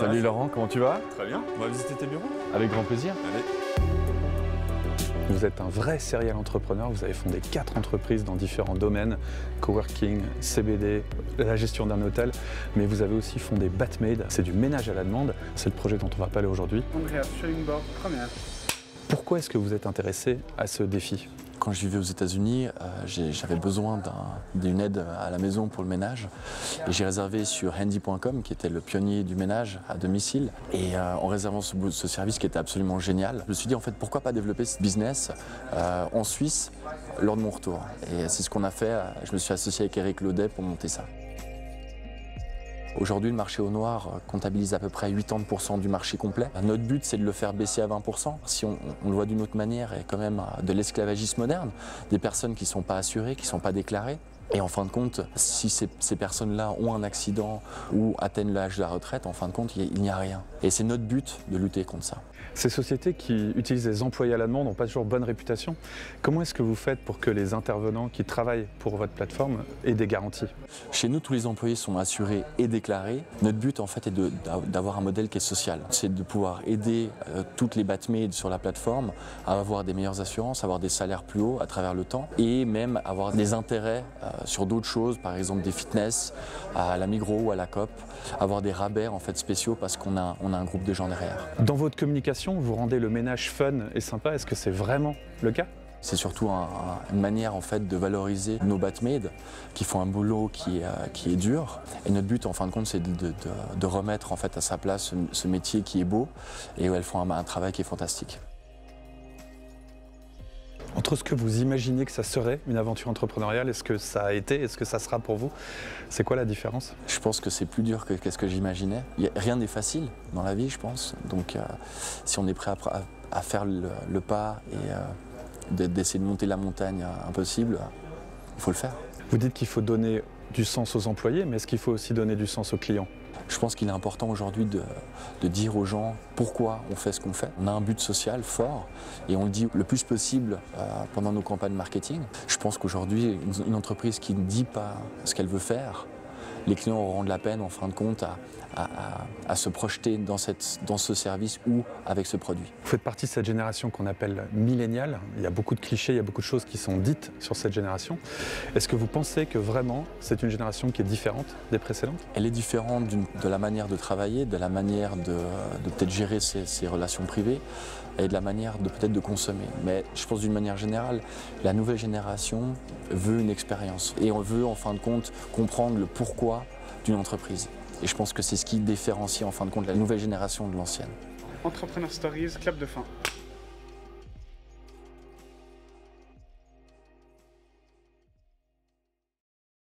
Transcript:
Salut Laurent, comment tu vas? Très bien, on va visiter tes bureaux. Avec grand plaisir. Allez. Vous êtes un vrai serial entrepreneur, vous avez fondé 4 entreprises dans différents domaines, coworking, CBD, la gestion d'un hôtel, mais vous avez aussi fondé Batmade, c'est du ménage à la demande, c'est le projet dont on va parler aujourd'hui. Andreas Schoenborg, première. Pourquoi est-ce que vous êtes intéressé à ce défi? Quand je vivais aux États-Unis, j'avais besoin d'une aide à la maison pour le ménage. Et j'ai réservé sur handy.com, qui était le pionnier du ménage à domicile. Et en réservant ce service qui était absolument génial, je me suis dit en fait pourquoi pas développer ce business en Suisse lors de mon retour. Et c'est ce qu'on a fait. Je me suis associé avec Eric Laudet pour monter ça. Aujourd'hui, le marché au noir comptabilise à peu près 80% du marché complet. Notre but, c'est de le faire baisser à 20%. Si on le voit d'une autre manière, il y a quand même de l'esclavagisme moderne, des personnes qui ne sont pas assurées, qui ne sont pas déclarées. Et en fin de compte, si ces personnes-là ont un accident ou atteignent l'âge de la retraite, en fin de compte, il n'y a rien. Et c'est notre but de lutter contre ça. Ces sociétés qui utilisent les employés à la demande n'ont pas toujours bonne réputation. Comment est-ce que vous faites pour que les intervenants qui travaillent pour votre plateforme aient des garanties? Chez nous, tous les employés sont assurés et déclarés. Notre but, en fait, est d'avoir un modèle qui est social. C'est de pouvoir aider toutes les Batmade sur la plateforme à avoir des meilleures assurances, avoir des salaires plus hauts à travers le temps et même avoir des intérêts sur d'autres choses, par exemple des fitness, à la Migros ou à la Coop, avoir des rabais en fait spéciaux parce qu'on a un groupe de gens derrière. Dans votre communication, vous rendez le ménage fun et sympa. Est-ce que c'est vraiment le cas? C'est surtout une manière en fait de valoriser nos Batmade qui font un boulot qui est dur. Et notre but en fin de compte, c'est de remettre en fait à sa place ce métier qui est beau et où elles font un travail qui est fantastique. Entre ce que vous imaginez que ça serait une aventure entrepreneuriale et ce que ça a été et ce que ça sera pour vous, c'est quoi la différence? Je pense que c'est plus dur que ce que j'imaginais. Rien n'est facile dans la vie, je pense. Donc si on est prêt à faire le pas et d'essayer de monter la montagne impossible, il faut le faire. Vous dites qu'il faut donner du sens aux employés, mais est-ce qu'il faut aussi donner du sens aux clients? Je pense qu'il est important aujourd'hui de dire aux gens pourquoi on fait ce qu'on fait. On a un but social fort et on le dit le plus possible pendant nos campagnes marketing. Je pense qu'aujourd'hui, une entreprise qui ne dit pas ce qu'elle veut faire, les clients auront de la peine en fin de compte à se projeter dans ce service ou avec ce produit. Vous faites partie de cette génération qu'on appelle milléniale. Il y a beaucoup de clichés, il y a beaucoup de choses qui sont dites sur cette génération. Est-ce que vous pensez que vraiment c'est une génération qui est différente des précédentes? Elle est différente de la manière de travailler, de la manière de peut-être gérer ses relations privées et de la manière peut-être de consommer. Mais je pense d'une manière générale, la nouvelle génération veut une expérience et on veut en fin de compte comprendre le pourquoi d'une entreprise. Et je pense que c'est ce qui différencie en fin de compte la nouvelle génération de l'ancienne. Entrepreneur Stories, clap de fin.